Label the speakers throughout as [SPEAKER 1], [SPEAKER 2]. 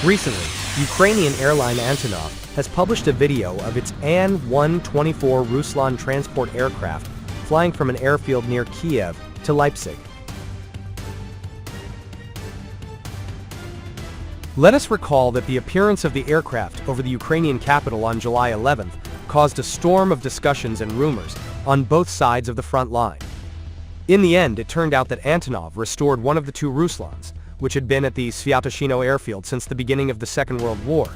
[SPEAKER 1] Recently, Ukrainian airline Antonov has published a video of its AN-124 Ruslan transport aircraft flying from an airfield near Kyiv to Leipzig. Let us recall that the appearance of the aircraft over the Ukrainian capital on July 11th caused a storm of discussions and rumors on both sides of the front line. In the end, it turned out that Antonov restored one of the two Ruslans, which had been at the Sviatoshino airfield since the beginning of the Second World War,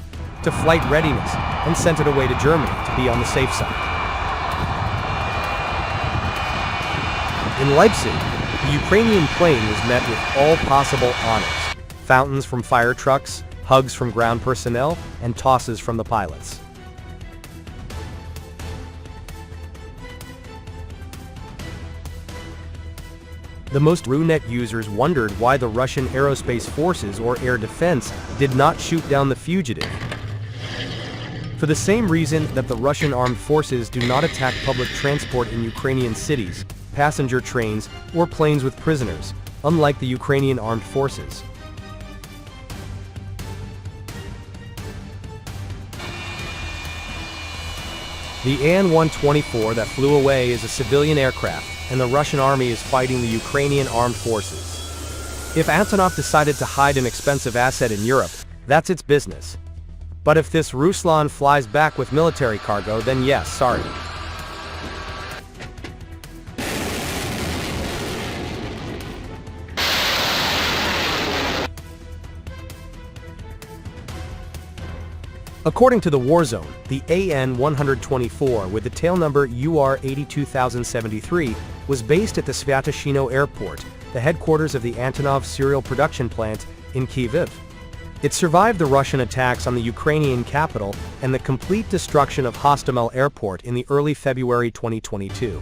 [SPEAKER 1] to flight readiness and sent it away to Germany to be on the safe side. In Leipzig, the Ukrainian plane was met with all possible honors: fountains from fire trucks, hugs from ground personnel, and tosses from the pilots. The most Runet users wondered why the Russian Aerospace Forces or Air Defense did not shoot down the fugitive. For the same reason that the Russian armed forces do not attack public transport in Ukrainian cities, passenger trains, or planes with prisoners, unlike the Ukrainian armed forces. The AN-124 that flew away is a civilian aircraft, and the Russian army is fighting the Ukrainian armed forces. If Antonov decided to hide an expensive asset in Europe, that's its business. But if this Ruslan flies back with military cargo, then yes, sorry. According to the War Zone, the AN-124 with the tail number UR-82073 was based at the Sviatoshino airport, the headquarters of the Antonov serial production plant in Kyiv. It survived the Russian attacks on the Ukrainian capital and the complete destruction of Hostomel airport in the early February 2022.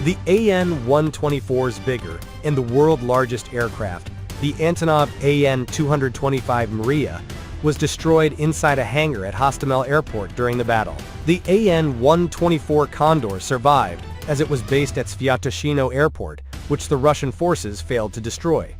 [SPEAKER 1] The AN-124's bigger and the world's largest aircraft, the Antonov AN-225 Maria, was destroyed inside a hangar at Hostomel Airport during the battle. The AN-124 Condor survived as it was based at Sviatoshino Airport, which the Russian forces failed to destroy.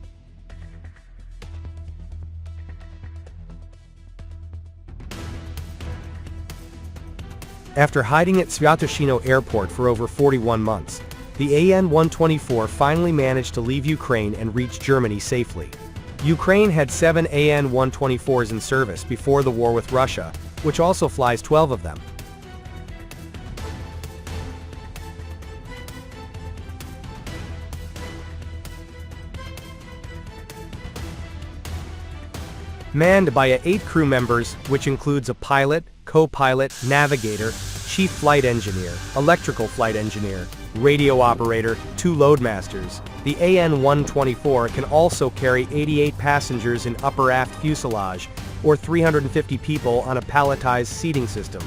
[SPEAKER 1] After hiding at Sviatoshino Airport for over 41 months, the AN-124 finally managed to leave Ukraine and reach Germany safely. Ukraine had 7 AN-124s in service before the war with Russia, which also flies 12 of them. Manned by 8 crew members, which includes a pilot, co-pilot, navigator, chief flight engineer, electrical flight engineer, radio operator, 2 loadmasters. The AN-124 can also carry 88 passengers in upper aft fuselage, or 350 people on a palletized seating system.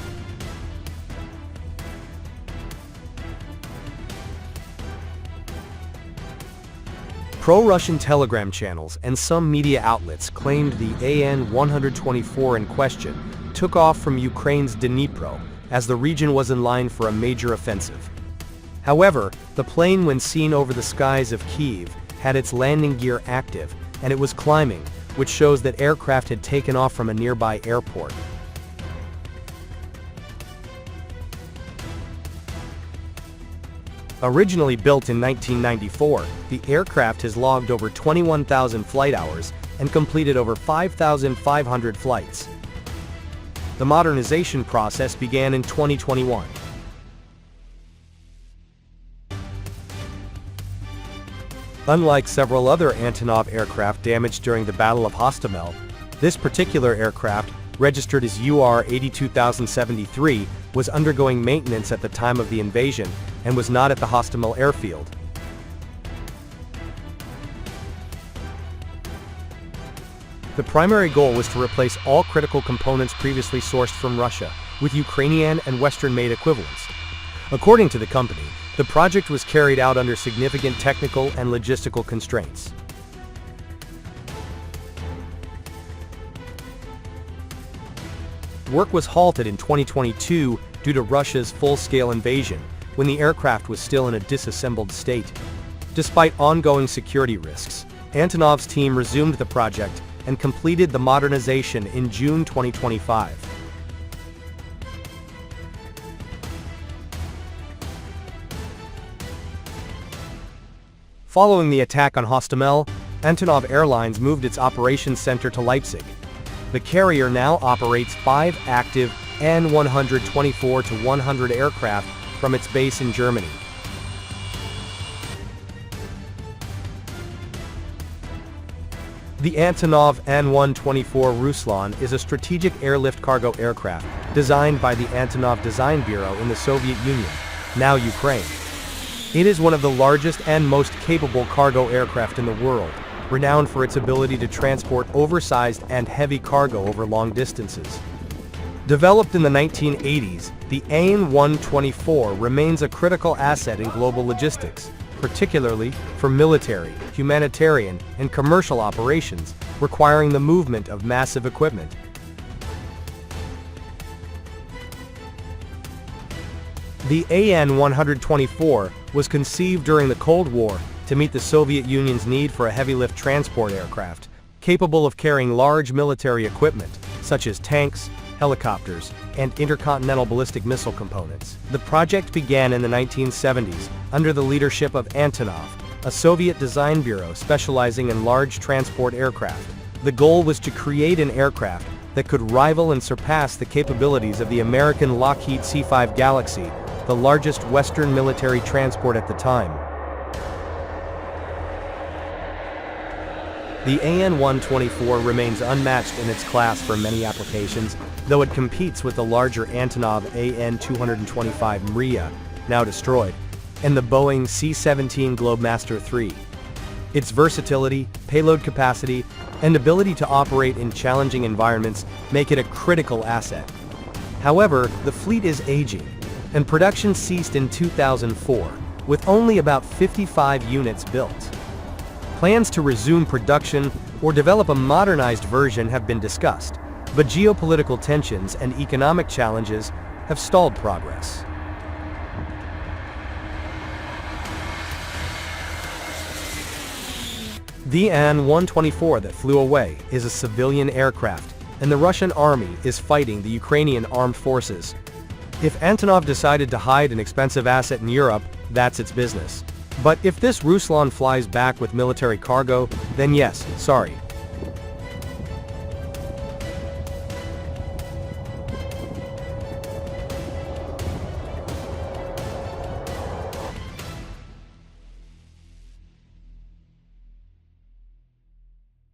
[SPEAKER 1] Pro-Russian telegram channels and some media outlets claimed the AN-124 in question took off from Ukraine's Dnipro, as the region was in line for a major offensive. However, the plane, when seen over the skies of Kyiv, had its landing gear active, and it was climbing, which shows that aircraft had taken off from a nearby airport. Originally built in 1994, the aircraft has logged over 21,000 flight hours and completed over 5,500 flights. The modernization process began in 2021. Unlike several other Antonov aircraft damaged during the Battle of Hostomel, this particular aircraft, registered as UR-82073, was undergoing maintenance at the time of the invasion and was not at the Hostomel airfield. The primary goal was to replace all critical components previously sourced from Russia with Ukrainian and Western-made equivalents. According to the company, the project was carried out under significant technical and logistical constraints. Work was halted in 2022 due to Russia's full-scale invasion, when the aircraft was still in a disassembled state. Despite ongoing security risks, Antonov's team resumed the project and completed the modernization in June 2025. Following the attack on Hostomel, Antonov Airlines moved its operations center to Leipzig. The carrier now operates 5 active AN-124-100 aircraft from its base in Germany. The Antonov AN-124 Ruslan is a strategic airlift cargo aircraft designed by the Antonov Design Bureau in the Soviet Union, now Ukraine. It is one of the largest and most capable cargo aircraft in the world, renowned for its ability to transport oversized and heavy cargo over long distances. Developed in the 1980s, the AN-124 remains a critical asset in global logistics, particularly for military, humanitarian, and commercial operations requiring the movement of massive equipment. The AN-124 was conceived during the Cold War to meet the Soviet Union's need for a heavy-lift transport aircraft, capable of carrying large military equipment, such as tanks, helicopters, and intercontinental ballistic missile components. The project began in the 1970s under the leadership of Antonov, a Soviet design bureau specializing in large transport aircraft. The goal was to create an aircraft that could rival and surpass the capabilities of the American Lockheed C-5 Galaxy, the largest Western military transport at the time. The AN-124 remains unmatched in its class for many applications, though it competes with the larger Antonov AN-225 Mriya, now destroyed, and the Boeing C-17 Globemaster III. Its versatility, payload capacity, and ability to operate in challenging environments make it a critical asset. However, the fleet is aging, and production ceased in 2004, with only about 55 units built. Plans to resume production or develop a modernized version have been discussed, but geopolitical tensions and economic challenges have stalled progress. The AN-124 that flew away is a civilian aircraft, and the Russian army is fighting the Ukrainian armed forces. If Antonov decided to hide an expensive asset in Europe, that's its business. But if this Ruslan flies back with military cargo, then yes, sorry,